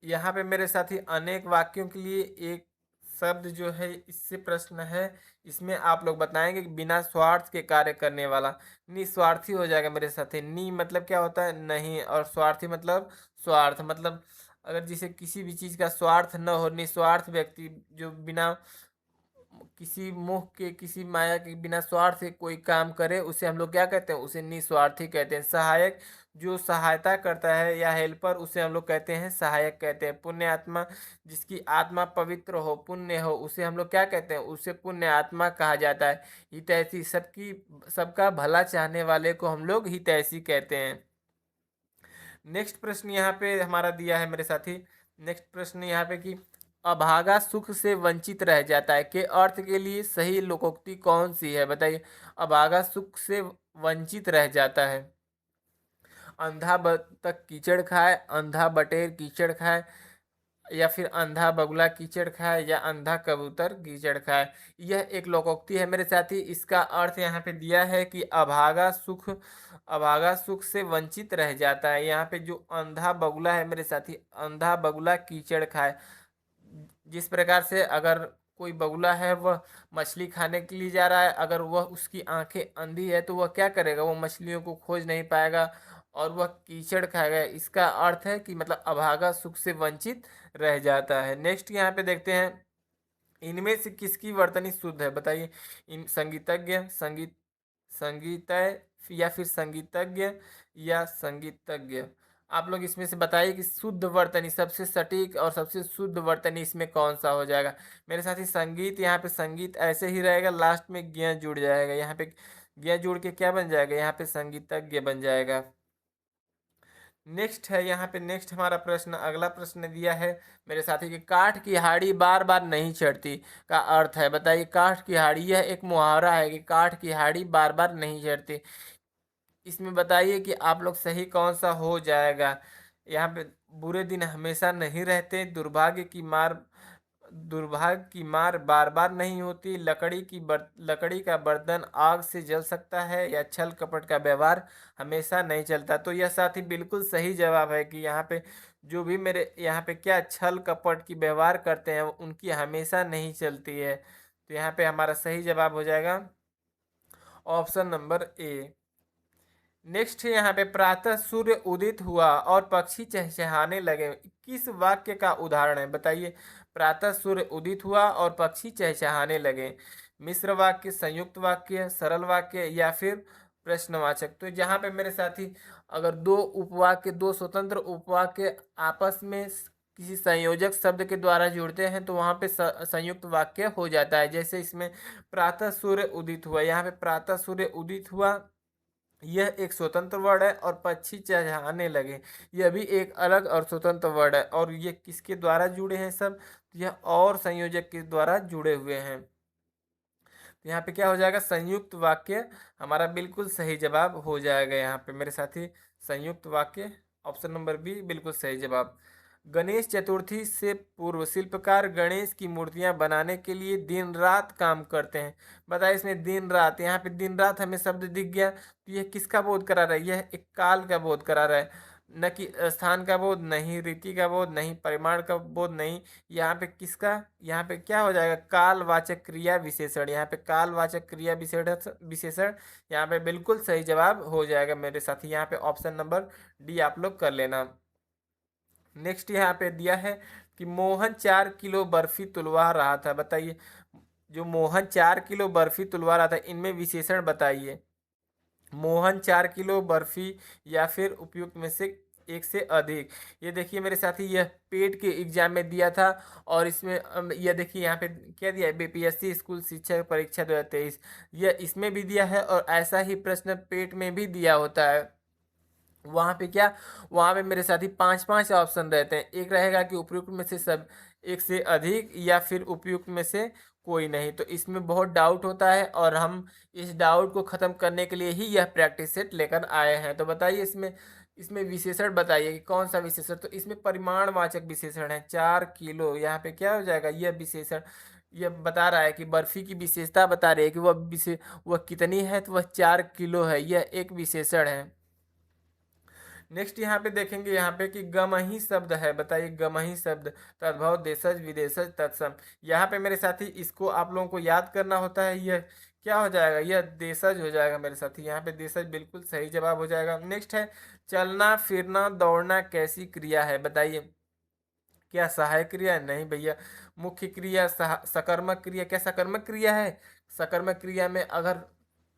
यहाँ पे मेरे साथी अनेक वाक्यों के लिए एक शब्द जो है इससे प्रश्न है, इसमें आप लोग बताएंगे कि बिना स्वार्थ के कार्य करने वाला निस्वार्थी हो जाएगा मेरे साथी। नि मतलब क्या होता है? नहीं, और स्वार्थी मतलब स्वार्थ, मतलब अगर जिसे किसी भी चीज का स्वार्थ न हो, निस्वार्थ व्यक्ति जो बिना किसी मोह के, किसी माया के, बिना स्वार्थ से कोई काम करे, उसे हम लोग क्या कहते हैं? उसे निस्वार्थी कहते हैं। सहायक जो सहायता करता है या हेल्पर, उसे हम लोग कहते हैं सहायक कहते हैं। पुण्य आत्मा जिसकी आत्मा पवित्र हो, पुण्य हो, उसे हम लोग क्या कहते हैं? उसे पुण्य आत्मा कहा जाता है। हितैषी सबकी सबका भला चाहने वाले को हम लोग हितैषी कहते हैं। नेक्स्ट प्रश्न यहाँ पे हमारा दिया है मेरे साथी। नेक्स्ट प्रश्न यहाँ पे कि अभागा सुख से वंचित रह जाता है के अर्थ के लिए सही लोकोक्ति कौन सी है? बताइए। अभागा सुख से वंचित रह जाता है। अंधा बतख कीचड़ खाए, अंधा बटेर कीचड़ खाए, या फिर अंधा बगुला कीचड़ खाए, या अंधा कबूतर कीचड़ खाए। यह एक लोकोक्ति है मेरे साथी। इसका अर्थ यहाँ पे दिया है कि अभागा सुख से वंचित रह जाता है। यहाँ पे जो अंधा बगुला है मेरे साथी, अंधा बगुला कीचड़ खाए। जिस प्रकार से अगर कोई बगुला है वह मछली खाने के लिए जा रहा है, अगर वह उसकी आंखें अंधी है तो वह क्या करेगा? वो मछलियों को खोज नहीं पाएगा और वह कीचड़ खाएगा। इसका अर्थ है कि मतलब अभागा सुख से वंचित रह जाता है। नेक्स्ट यहाँ पे देखते हैं, इनमें से किसकी वर्तनी शुद्ध है? बताइए। इन संगीतज्ञ, संगीतय या फिर संगीतज्ञ या संगीतज्ञ। आप लोग इसमें से बताइए कि शुद्ध वर्तनी, सबसे सटीक और सबसे शुद्ध वर्तनी इसमें कौन सा हो जाएगा? मेरे साथ ही संगीत, यहाँ पे संगीत ऐसे ही रहेगा, लास्ट में ज्ञ जुड़ जाएगा। यहाँ पे ज्ञ जुड़ के क्या बन जाएगा? यहाँ पे संगीतज्ञ बन जाएगा। नेक्स्ट है यहाँ पे, नेक्स्ट हमारा प्रश्न, अगला प्रश्न दिया है मेरे साथी कि काठ की हाड़ी बार बार नहीं चढ़ती का अर्थ है। बताइए। काठ की हाड़ी, यह एक मुहावरा है कि काठ की हाड़ी बार बार नहीं चढ़ती। इसमें बताइए कि आप लोग सही कौन सा हो जाएगा? यहाँ पे बुरे दिन हमेशा नहीं रहते, दुर्भाग्य की मार बार बार नहीं होती, लकड़ी का बर्तन आग से जल सकता है, या छल कपट का व्यवहार हमेशा नहीं चलता। तो यह साथी बिल्कुल सही जवाब है कि यहाँ पे जो भी मेरे यहाँ पे क्या छल कपट की व्यवहार करते हैं उनकी हमेशा नहीं चलती है। तो यहाँ पे हमारा सही जवाब हो जाएगा ऑप्शन नंबर ए। नेक्स्ट है यहाँ पे, प्रातः सूर्य उदित हुआ और पक्षी चहचहाने लगे, किस वाक्य का उदाहरण है? बताइए। प्रातः सूर्य उदित हुआ और पक्षी चहचहाने लगे। मिश्र वाक्य, संयुक्त वाक्य, सरल वाक्य या फिर प्रश्नवाचक। तो जहाँ पे मेरे साथी अगर दो उपवाक्य, दो स्वतंत्र उपवाक्य आपस में किसी संयोजक शब्द के द्वारा जुड़ते हैं तो वहाँ पे संयुक्त वाक्य हो जाता है। जैसे इसमें प्रातः सूर्य उदित हुआ, यहाँ पे प्रातः सूर्य उदित हुआ यह एक स्वतंत्र वर्ड है, और पक्षी चहचहाने लगे यह भी एक अलग और स्वतंत्र वर्ड है। और ये किसके द्वारा जुड़े हैं सब? तो यह और संयोजक के द्वारा जुड़े हुए हैं। तो यहाँ पे क्या हो जाएगा? संयुक्त वाक्य हमारा बिल्कुल सही जवाब हो जाएगा। यहाँ पे मेरे साथी संयुक्त वाक्य ऑप्शन नंबर बी बिल्कुल सही जवाब। गणेश चतुर्थी से पूर्व शिल्पकार गणेश की मूर्तियां बनाने के लिए दिन रात काम करते हैं। बताइए इसमें दिन रात, यहाँ पे दिन रात हमें शब्द दिख गया तो यह किसका बोध करा रहा है? यह एक काल का बोध करा रहा है, न कि स्थान का बोध, नहीं रीति का बोध, नहीं परिमाण का बोध, नहीं। यहाँ पे किसका, यहाँ पे क्या हो जाएगा? कालवाचक क्रिया विशेषण। यहाँ पे कालवाचक क्रिया विशेषण यहाँ पे बिल्कुल सही जवाब हो जाएगा मेरे साथी। यहाँ पे ऑप्शन नंबर डी आप लोग कर लेना। नेक्स्ट यहाँ पे दिया है कि मोहन 4 किलो बर्फी तुलवा रहा था। बताइए। जो मोहन 4 किलो बर्फी तुलवा रहा था, इनमें विशेषण बताइए। मोहन 4 किलो बर्फी या फिर उपयुक्त में से एक से अधिक। ये देखिए मेरे साथी, यह पेट के एग्जाम में दिया था। और इसमें यह देखिए यहाँ पे क्या दिया है? बीपीएससी स्कूल शिक्षक परीक्षा 2023, यह इसमें भी दिया है और ऐसा ही प्रश्न पेट में भी दिया होता है। वहाँ पे क्या, वहाँ पे मेरे साथी 5-5 ऑप्शन रहते हैं। एक रहेगा कि उपयुक्त में से सब एक से अधिक, या फिर उपयुक्त में से कोई नहीं। तो इसमें बहुत डाउट होता है और हम इस डाउट को ख़त्म करने के लिए ही यह प्रैक्टिस सेट लेकर आए हैं। तो बताइए इसमें इसमें विशेषण बताइए कि कौन सा विशेषण। तो इसमें परिमाणवाचक विशेषण है 4 किलो। यहाँ पे क्या हो जाएगा, यह विशेषण यह बता रहा है कि बर्फी की विशेषता बता रही है कि वह कितनी है, तो वह 4 किलो है। यह एक विशेषण है। नेक्स्ट यहाँ पे देखेंगे, यहाँ पे कि गमही शब्द है। बताइए गमही शब्द, तद्भव, देशज, विदेशज, तत्सम। यहाँ पे मेरे साथी इसको आप लोगों को याद करना होता है। यह क्या हो जाएगा, यह देशज हो जाएगा मेरे साथी। यहाँ पे देशज बिल्कुल सही जवाब हो जाएगा। नेक्स्ट है चलना फिरना दौड़ना कैसी क्रिया है। बताइए क्या सहायक क्रिया है? नहीं भैया। मुख्य क्रिया, सकर्मक क्रिया। क्या सकर्मक क्रिया है? सकर्मक क्रिया में अगर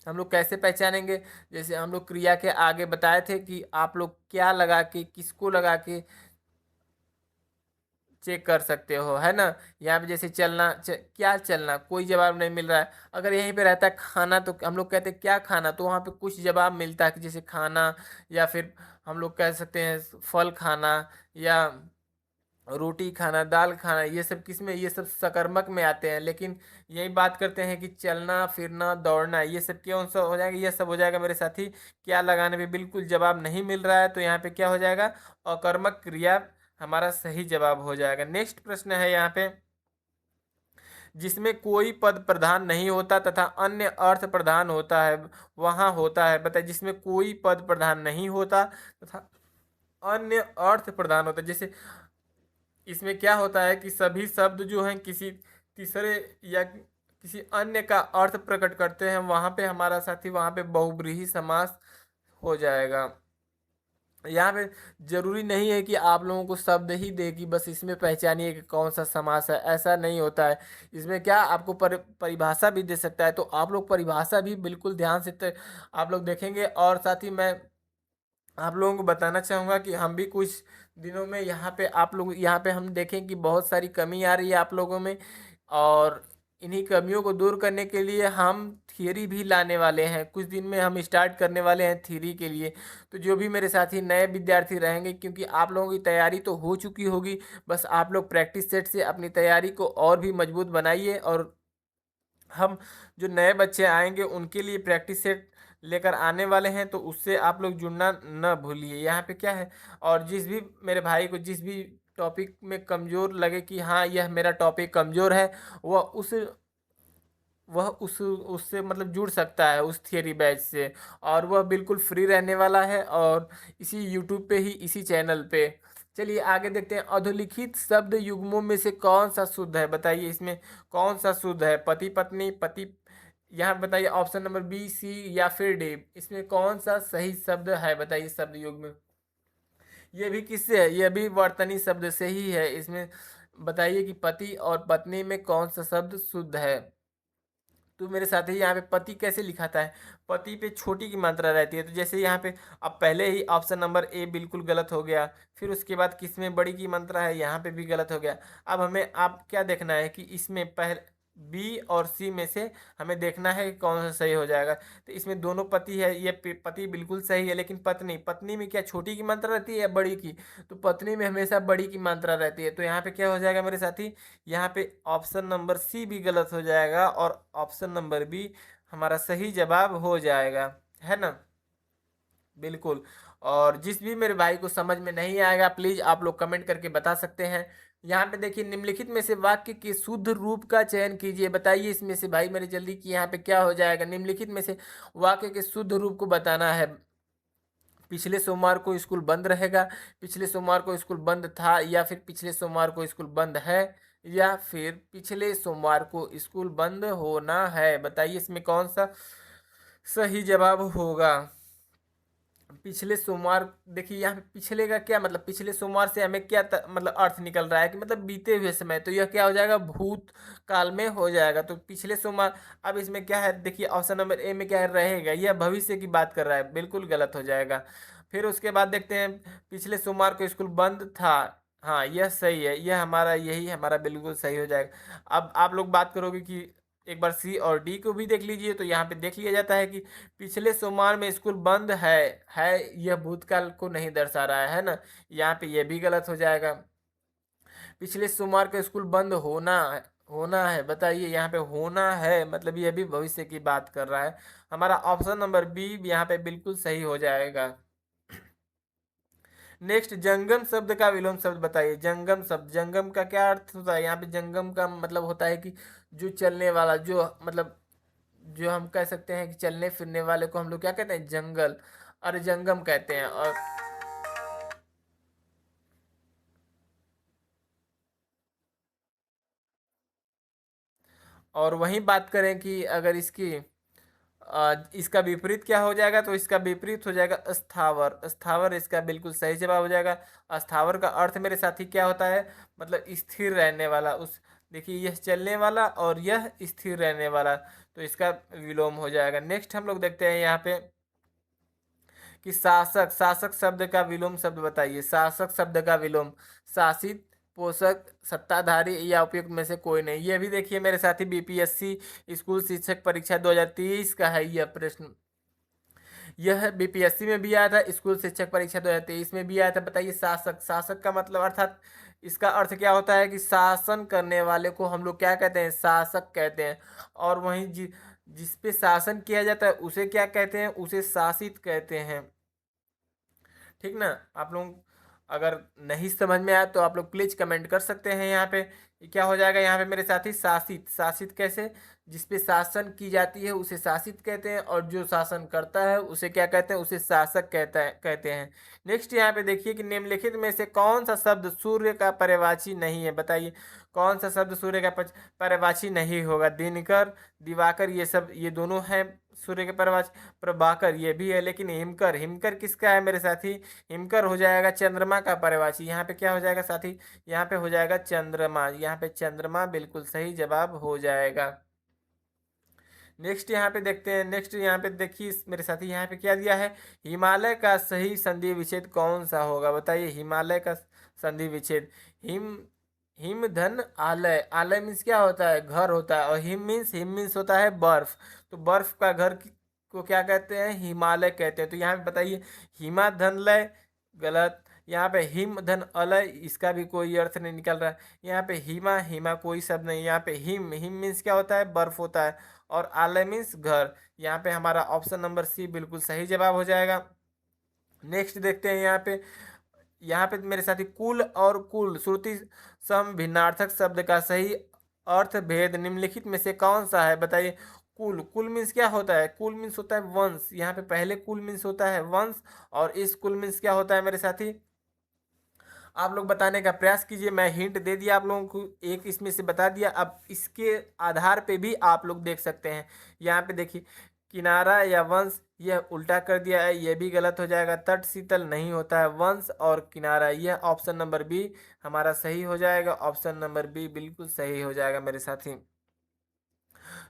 हम लोग कैसे पहचानेंगे, जैसे हम लोग क्रिया के आगे बताए थे कि आप लोग क्या लगा के, किसको लगा के चेक कर सकते हो, है ना। यहाँ पे जैसे चलना क्या चलना, कोई जवाब नहीं मिल रहा है। अगर यहीं पे रहता है खाना, तो हम लोग कहते हैं क्या खाना, तो वहाँ पे कुछ जवाब मिलता है कि जैसे खाना, या फिर हम लोग कह सकते हैं फल खाना, या रोटी खाना, दाल खाना। ये सब किस में, ये सब सकर्मक में आते हैं। लेकिन यही बात करते हैं कि चलना फिरना दौड़ना, ये सब कौन सा हो जाएगा, ये सब हो जाएगा मेरे साथी क्या लगाने पे बिल्कुल जवाब नहीं मिल रहा है। तो यहाँ पे क्या हो जाएगा, अकर्मक क्रिया हमारा सही जवाब हो जाएगा। नेक्स्ट प्रश्न है यहाँ पे, जिसमें कोई पद प्रधान नहीं होता तथा अन्य अर्थ प्रधान होता है, वहाँ होता है। बताइए जिसमें कोई पद प्रधान नहीं होता तथा अन्य अर्थ प्रधान होता है। जैसे इसमें क्या होता है कि सभी शब्द जो हैं किसी तीसरे या किसी अन्य का अर्थ प्रकट करते हैं, वहाँ पे हमारा साथी वहाँ पे बहुब्रीहि समास हो जाएगा। यहाँ पे जरूरी नहीं है कि आप लोगों को शब्द ही दे कि बस इसमें पहचानिए कि कौन सा समास है, ऐसा नहीं होता है। इसमें क्या आपको परिभाषा भी दे सकता है, तो आप लोग परिभाषा भी बिल्कुल ध्यान से आप लोग देखेंगे। और साथ ही मैं आप लोगों को बताना चाहूँगा कि हम भी कुछ दिनों में यहाँ पे आप लोग यहाँ पे हम देखें कि बहुत सारी कमी आ रही है आप लोगों में, और इन्हीं कमियों को दूर करने के लिए हम थियरी भी लाने वाले हैं। कुछ दिन में हम स्टार्ट करने वाले हैं थियरी के लिए। तो जो भी मेरे साथी नए विद्यार्थी रहेंगे, क्योंकि आप लोगों की तैयारी तो हो चुकी होगी, बस आप लोग प्रैक्टिस सेट से अपनी तैयारी को और भी मजबूत बनाइए। और हम जो नए बच्चे आएंगे उनके लिए प्रैक्टिस सेट लेकर आने वाले हैं, तो उससे आप लोग जुड़ना न भूलिए। यहाँ पे क्या है, और जिस भी मेरे भाई को जिस भी टॉपिक में कमज़ोर लगे कि हाँ यह मेरा टॉपिक कमज़ोर है, वह उससे मतलब जुड़ सकता है उस थियरी बैच से। और वह बिल्कुल फ्री रहने वाला है, और इसी यूट्यूब पे ही, इसी चैनल पे। चलिए आगे देखते हैं, अधोलिखित शब्द युग्मों में से कौन सा शुद्ध है। बताइए इसमें कौन सा शुद्ध है, पति पत्नी, पति। यहाँ बताइए ऑप्शन नंबर बी, सी या फिर डी, इसमें कौन सा सही शब्द है। बताइए शब्द युग्म, ये भी किससे है, ये भी वर्तनी शब्द से ही है। इसमें बताइए कि पति और पत्नी में कौन सा शब्द शुद्ध है। तो मेरे साथ ही यहाँ पे पति कैसे लिखाता है, पति पे छोटी की मात्रा रहती है। तो जैसे यहाँ पे अब पहले ही ऑप्शन नंबर ए बिल्कुल गलत हो गया, फिर उसके बाद किस में बड़ी की मात्रा है, यहाँ पे भी गलत हो गया। अब हमें आप क्या देखना है कि इसमें पहले बी और सी में से हमें देखना है कि कौन सा सही हो जाएगा। तो इसमें दोनों पति है, ये पति बिल्कुल सही है। लेकिन पत्नी, पत्नी में क्या छोटी की मात्रा रहती है या बड़ी की? तो पत्नी में हमेशा बड़ी की मात्रा रहती है। तो यहाँ पे क्या हो जाएगा मेरे साथी, यहाँ पे ऑप्शन नंबर सी भी गलत हो जाएगा, और ऑप्शन नंबर बी हमारा सही जवाब हो जाएगा, है ना। बिल्कुल। और जिस भी मेरे भाई को समझ में नहीं आएगा, प्लीज आप लोग कमेंट करके बता सकते हैं। यहाँ पे देखिए, निम्नलिखित में से वाक्य के शुद्ध रूप का चयन कीजिए। बताइए इसमें से भाई मेरे जल्दी कि यहाँ पे क्या हो जाएगा, निम्नलिखित में से वाक्य के शुद्ध रूप को बताना है। पिछले सोमवार को स्कूल बंद रहेगा, पिछले सोमवार को स्कूल बंद था, या फिर पिछले सोमवार को स्कूल बंद है, या फिर पिछले सोमवार को स्कूल बंद होना है। बताइए इसमें कौन सा सही जवाब होगा। पिछले सोमवार, देखिए यहाँ पे पिछले का क्या मतलब, पिछले सोमवार से हमें क्या मतलब अर्थ निकल रहा है कि मतलब बीते हुए समय। तो यह क्या हो जाएगा, भूत काल में हो जाएगा। तो पिछले सोमवार, अब इसमें क्या है, देखिए ऑप्शन नंबर ए में क्या है, रहेगा, यह भविष्य की बात कर रहा है, बिल्कुल गलत हो जाएगा। फिर उसके बाद देखते हैं, पिछले सोमवार को स्कूल बंद था, हाँ यह सही है, यह हमारा, यही हमारा बिल्कुल सही हो जाएगा। अब आप लोग बात करोगे कि एक बार सी और डी को भी देख लीजिए। तो यहाँ पे देख लिया जाता है कि पिछले सोमवार में स्कूल बंद है यह भूतकाल को नहीं दर्शा रहा है ना। यहाँ पे यह भी गलत हो जाएगा। पिछले सोमवार को स्कूल बंद होना है बताइए, यहाँ पे होना है मतलब यह भी भविष्य की बात कर रहा है। हमारा ऑप्शन नंबर बी यहाँ पे बिल्कुल सही हो जाएगा। नेक्स्ट, जंगम शब्द का विलोम शब्द बताइए। जंगम शब्द, जंगम का क्या अर्थ होता है? यहाँ पे जंगम का मतलब होता है कि जो चलने वाला, जो मतलब जो हम कह सकते हैं कि चलने फिरने वाले को हम लोग क्या कहते हैं? जंगल, अरे जंगम कहते हैं। और वहीं बात करें कि अगर इसका विपरीत क्या हो जाएगा, तो इसका विपरीत हो जाएगा स्थावर। स्थावर इसका बिल्कुल सही जवाब हो जाएगा। स्थावर का अर्थ मेरे साथी क्या होता है? मतलब स्थिर रहने वाला। उस देखिए, यह चलने वाला और यह स्थिर रहने वाला, तो इसका विलोम हो जाएगा। नेक्स्ट हम लोग देखते हैं यहाँ पे कि शासक, शासक शब्द का विलोम शब्द बताइए। शासक शब्द का विलोम, शासित, पोषक, सत्ताधारी या उपयुक्त में से कोई नहीं। ये भी देखिए मेरे साथी, बीपीएससी स्कूल शिक्षक परीक्षा 2023 का है यह प्रश्न। यह बीपीएससी में भी आया था, स्कूल शिक्षक परीक्षा 2023 में भी आया था। बताइए, शासक, शासक का मतलब अर्थात इसका अर्थ क्या होता है कि शासन करने वाले को हम लोग क्या कहते हैं? शासक कहते हैं। और वहीं जिस पे शासन किया जाता है उसे क्या कहते हैं? उसे शासित कहते हैं। ठीक ना। आप लोग अगर नहीं समझ में आया तो आप लोग प्लीज कमेंट कर सकते हैं। यहाँ पे क्या हो जाएगा? यहाँ पे मेरे साथी, शासित, शासित कैसे? जिसपे शासन की जाती है उसे शासित कहते हैं, और जो शासन करता है उसे क्या कहते हैं? उसे शासक कहते हैं। नेक्स्ट यहाँ पे देखिए कि निम्नलिखित में से कौन सा शब्द सूर्य का पर्यायवाची नहीं है? बताइए, कौन सा शब्द सूर्य का पर्यायवाची नहीं होगा? दिनकर, दिवाकर, ये सब ये दोनों हैं सूर्य के पर्यायवाची। प्रभाकर ये भी है, लेकिन हिमकर, हिमकर किसका है मेरे साथी? हिमकर हो जाएगा चंद्रमा का पर्यायवाची। यहाँ पे क्या हो जाएगा साथी? यहाँ पे हो जाएगा चंद्रमा। यहाँ पे चंद्रमा बिल्कुल सही जवाब हो जाएगा। नेक्स्ट यहाँ पे देखते हैं। नेक्स्ट यहाँ पे देखिए मेरे साथी, यहाँ पे क्या दिया है? हिमालय का सही संधि विच्छेद कौन सा होगा? बताइए, हिमालय का संधि विच्छेद। हिम, हिम धन आलय, आलय मीन्स क्या होता है? घर होता है। और हिम मीन्स होता है बर्फ। तो बर्फ का घर को क्या कहते हैं? हिमालय कहते हैं। तो यहाँ पे बताइए, हिमा धन लय, गलत। यहाँ पे हिम धन अलय, इसका भी कोई अर्थ नहीं निकल रहा है। यहाँ पे हिमा, हिमा कोई शब्द नहीं। यहाँ पे हिम, हिम मीन्स क्या होता है? बर्फ होता है। और आलय मीन्स घर। यहाँ पे हमारा ऑप्शन नंबर सी बिल्कुल सही जवाब हो जाएगा। नेक्स्ट देखते हैं यहाँ पे मेरे साथी, कुल और कुल श्रुति सम भिन्नार्थक शब्द का सही अर्थ भेद निम्नलिखित में से कौन सा है? बताइए। कुल, कुल मीन्स क्या होता है? कुल मीन्स होता है वंश। यहाँ पे पहले कुल मीन्स होता है वंश, और इस कुल मीन्स क्या होता है मेरे साथी? आप लोग बताने का प्रयास कीजिए। मैं हिंट दे दिया आप लोगों को, एक इसमें से बता दिया। अब इसके आधार पे भी आप लोग देख सकते हैं। यहाँ पे देखिए, किनारा या वंश, यह उल्टा कर दिया है, यह भी गलत हो जाएगा। तट शीतल नहीं होता है, वंश और किनारा। यह ऑप्शन नंबर बी हमारा सही हो जाएगा। ऑप्शन नंबर बी बिल्कुल सही हो जाएगा मेरे साथी।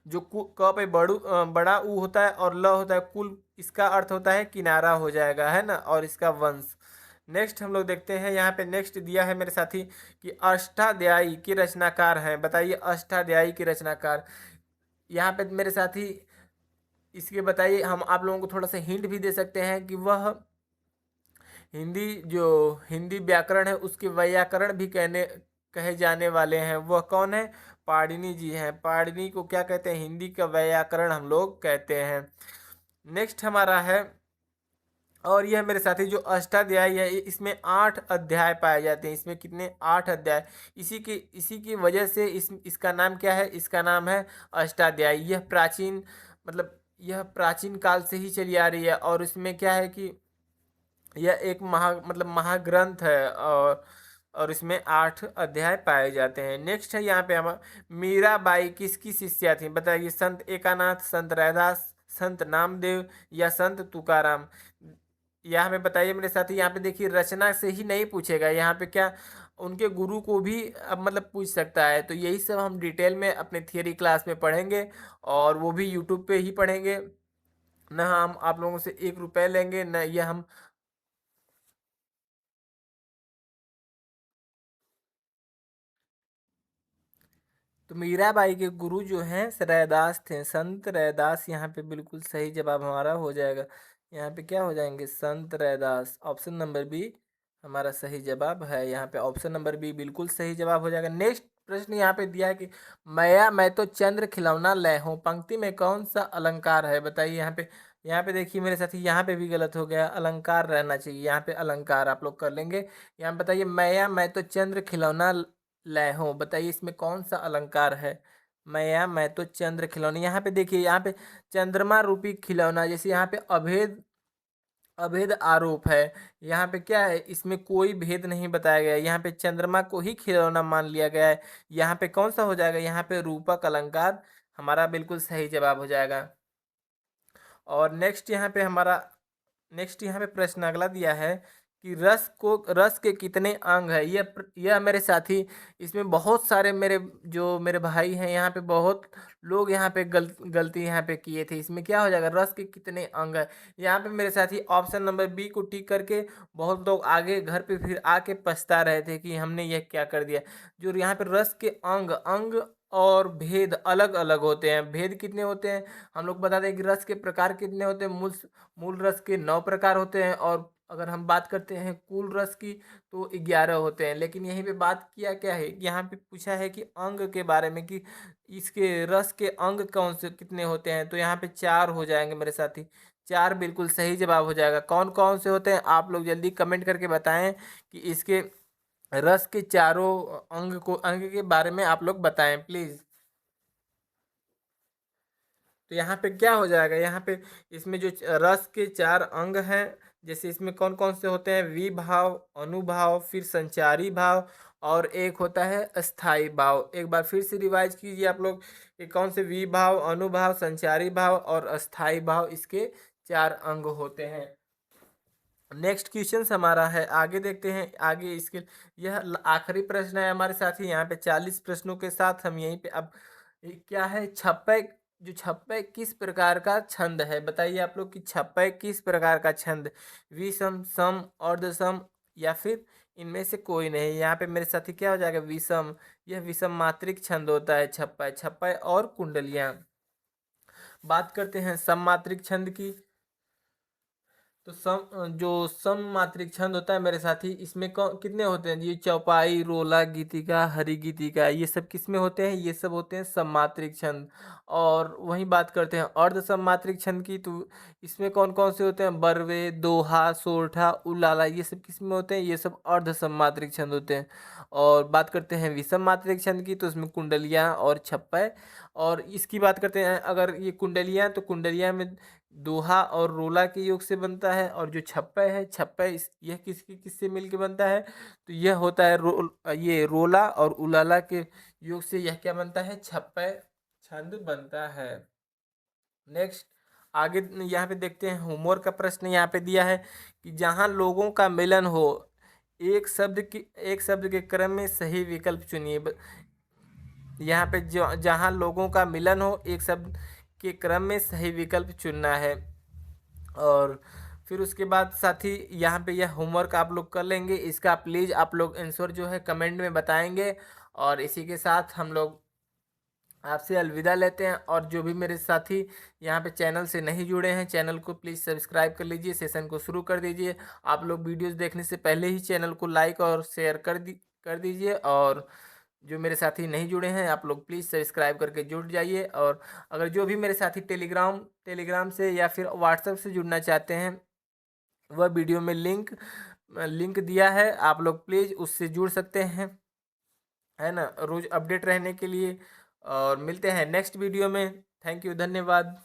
जो क पे बड़ा ऊ होता है और ल होता है कुल, इसका अर्थ होता है किनारा हो जाएगा, है ना, और इसका वंश। नेक्स्ट हम लोग देखते हैं। यहाँ पे नेक्स्ट दिया है मेरे साथी कि अष्टाध्यायी के रचनाकार हैं। बताइए, अष्टाध्यायी के रचनाकार। यहाँ पे मेरे साथी इसके बताइए, हम आप लोगों को थोड़ा सा हिंट भी दे सकते हैं कि वह हिंदी, जो हिंदी व्याकरण है उसके वैयाकरण भी कहे जाने वाले हैं। वह कौन है? पाणिनि जी हैं। पाणिनि को क्या कहते हैं? हिंदी का वैयाकरण हम लोग कहते हैं। नेक्स्ट हमारा है, और यह मेरे साथी जो अष्टाध्यायी है, इसमें 8 अध्याय पाए जाते हैं। इसमें कितने? 8 अध्याय। इसी की वजह से इसका नाम क्या है? इसका नाम है अष्टाध्यायी। यह प्राचीन, मतलब यह प्राचीन काल से ही चली आ रही है। और इसमें क्या है कि यह एक महाग्रंथ है। और इसमें 8 अध्याय पाए जाते हैं। नेक्स्ट है यहाँ पे हम, मीराबाई किसकी शिष्या थी? बताइए, संत एकानाथ, संत रैदास, संत नामदेव या संत तुकाराम? यहाँ पे बताइए मेरे साथी। यहाँ पे देखिए, रचना से ही नहीं पूछेगा, यहाँ पे क्या उनके गुरु को भी अब मतलब पूछ सकता है। तो यही सब हम डिटेल में अपने थियरी क्लास में पढ़ेंगे, और वो भी यूट्यूब पे ही पढ़ेंगे। ना हम आप लोगों से 1 रुपए लेंगे, ना ये हम। तो मीराबाई के गुरु जो हैं रैदास थे, संत रैदास। यहाँ पे बिल्कुल सही जवाब हमारा हो जाएगा। यहाँ पे क्या हो जाएंगे, संत रैदास। ऑप्शन नंबर बी हमारा सही जवाब है। यहाँ पे ऑप्शन नंबर बी बिल्कुल सही जवाब हो जाएगा। नेक्स्ट प्रश्न यहाँ पे दिया है कि मैया मैं तो चंद्र खिलौना लय हूँ, पंक्ति में कौन सा अलंकार है, बताइए। यहाँ पे देखिए मेरे साथी, यहाँ पे भी गलत हो गया, अलंकार रहना चाहिए। यहाँ पे अलंकार आप लोग कर लेंगे। यहाँ पे बताइए, मैया मैं तो चंद्र खिलौना लय हूँ, बताइए इसमें कौन सा अलंकार है। मैया मैं तो चंद्र खिलौना, यहाँ पे देखिए, यहाँ पे चंद्रमा रूपी खिलौना, जैसे यहाँ पे अभेद अभेद आरोप है। यहाँ पे क्या है, इसमें कोई भेद नहीं बताया गया है। यहाँ पे चंद्रमा को ही खिलौना मान लिया गया है। यहाँ पे कौन सा हो जाएगा, यहाँ पे रूपक अलंकार हमारा बिल्कुल सही जवाब हो जाएगा। और नेक्स्ट यहाँ पे प्रश्न अगला दिया है कि रस के कितने अंग है। यह मेरे साथी, इसमें बहुत सारे मेरे भाई हैं, यहाँ पे बहुत लोग यहाँ पे गलती यहाँ पे किए थे। इसमें क्या हो जाएगा, रस के कितने अंग है। यहाँ पे मेरे साथी ऑप्शन नंबर बी को टिक करके बहुत लोग आगे घर पे फिर आके पछता रहे थे कि हमने यह क्या कर दिया। जो यहाँ पे रस के अंग अंग और भेद अलग अलग होते हैं। भेद कितने होते हैं, हम लोग बता दें कि रस के प्रकार कितने होते हैं। मूल रस के 9 प्रकार होते हैं, और अगर हम बात करते हैं कुल रस की तो 11 होते हैं। लेकिन यहीं पे बात किया क्या है, यहाँ पे पूछा है कि अंग के बारे में, कि इसके रस के अंग कौन से कितने होते हैं। तो यहाँ पे 4 हो जाएंगे मेरे साथी, 4 बिल्कुल सही जवाब हो जाएगा। कौन कौन से होते हैं, आप लोग जल्दी कमेंट करके बताएं कि इसके रस के चारों अंग के बारे में आप लोग बताएं प्लीज। तो यहाँ पे क्या हो जाएगा, यहाँ पे इसमें जो रस के 4 अंग हैं, जैसे इसमें कौन कौन से होते हैं, विभाव, अनुभाव, फिर संचारी भाव, और एक होता है अस्थाई भाव। एक बार फिर से रिवाइज कीजिए आप लोग कि कौन से विभाव, अनुभाव, संचारी भाव और अस्थाई भाव इसके 4 अंग होते हैं। नेक्स्ट क्वेश्चन हमारा है, आगे देखते हैं। आगे इसके यह आखिरी प्रश्न है हमारे साथ ही। यहाँ पे 40 प्रश्नों के साथ हम यहीं पे अब क्या है, छप्पय। जो छप्पय किस प्रकार का छंद है, बताइए आप लोग कि छप्पय किस प्रकार का छंद, विषम, सम, अर्धसम, या फिर इनमें से कोई नहीं। यहाँ पे मेरे साथी क्या हो जाएगा, विषम। यह विषम मात्रिक छंद होता है छप्पय। छप्पय और कुंडलियां। बात करते हैं सम मात्रिक छंद की। तो जो सम मात्रिक छंद होता है मेरे साथी, इसमें कितने होते हैं, ये चौपाई, रोला, गीतिका, हरि गीतिका, ये सब किसमें होते हैं, ये सब होते हैं सम मात्रिक छंद। और वहीं बात करते हैं अर्ध सम मात्रिक छंद की, तो इसमें कौन कौन से होते हैं, बरवे, दोहा, सोरठा, उलाला, ये सब किसमें होते हैं, ये सब अर्ध सम मात्रिक छंद होते हैं। और बात करते हैं विषम मात्रिक छंद की, तो इसमें कुंडलियाँ और छप्पय। और इसकी बात करते हैं, अगर ये कुंडलियाँ, तो कुंडलियाँ में दोहा और रोला के योग से बनता है। और जो छप्पय है, छप्पय यह किससे मिलके बनता है, तो यह होता है ये रोला और उलाला के योग से यह क्या बनता है, छप्पय छंद बनता है। नेक्स्ट आगे यहाँ पे देखते हैं, होमवर्क का प्रश्न यहाँ पे दिया है कि जहाँ लोगों का मिलन हो, एक शब्द के क्रम में सही विकल्प चुनिए। यहाँ पे जो जहाँ लोगों का मिलन हो, एक शब्द के क्रम में सही विकल्प चुनना है। और फिर उसके बाद साथी यहाँ पे यह होमवर्क आप लोग कर लेंगे, इसका प्लीज़ आप लोग आंसर जो है कमेंट में बताएंगे। और इसी के साथ हम लोग आपसे अलविदा लेते हैं। और जो भी मेरे साथी यहाँ पे चैनल से नहीं जुड़े हैं, चैनल को प्लीज़ सब्सक्राइब कर लीजिए, सेशन को शुरू कर दीजिए। आप लोग वीडियोस देखने से पहले ही चैनल को लाइक और शेयर कर दीजिए। और जो मेरे साथी नहीं जुड़े हैं, आप लोग प्लीज़ सब्सक्राइब करके जुड़ जाइए। और अगर जो भी मेरे साथी टेलीग्राम से या फिर व्हाट्सएप से जुड़ना चाहते हैं, वह वीडियो में लिंक दिया है, आप लोग प्लीज़ उससे जुड़ सकते हैं, है ना, रोज़ अपडेट रहने के लिए। और मिलते हैं नेक्स्ट वीडियो में। थैंक यू, धन्यवाद।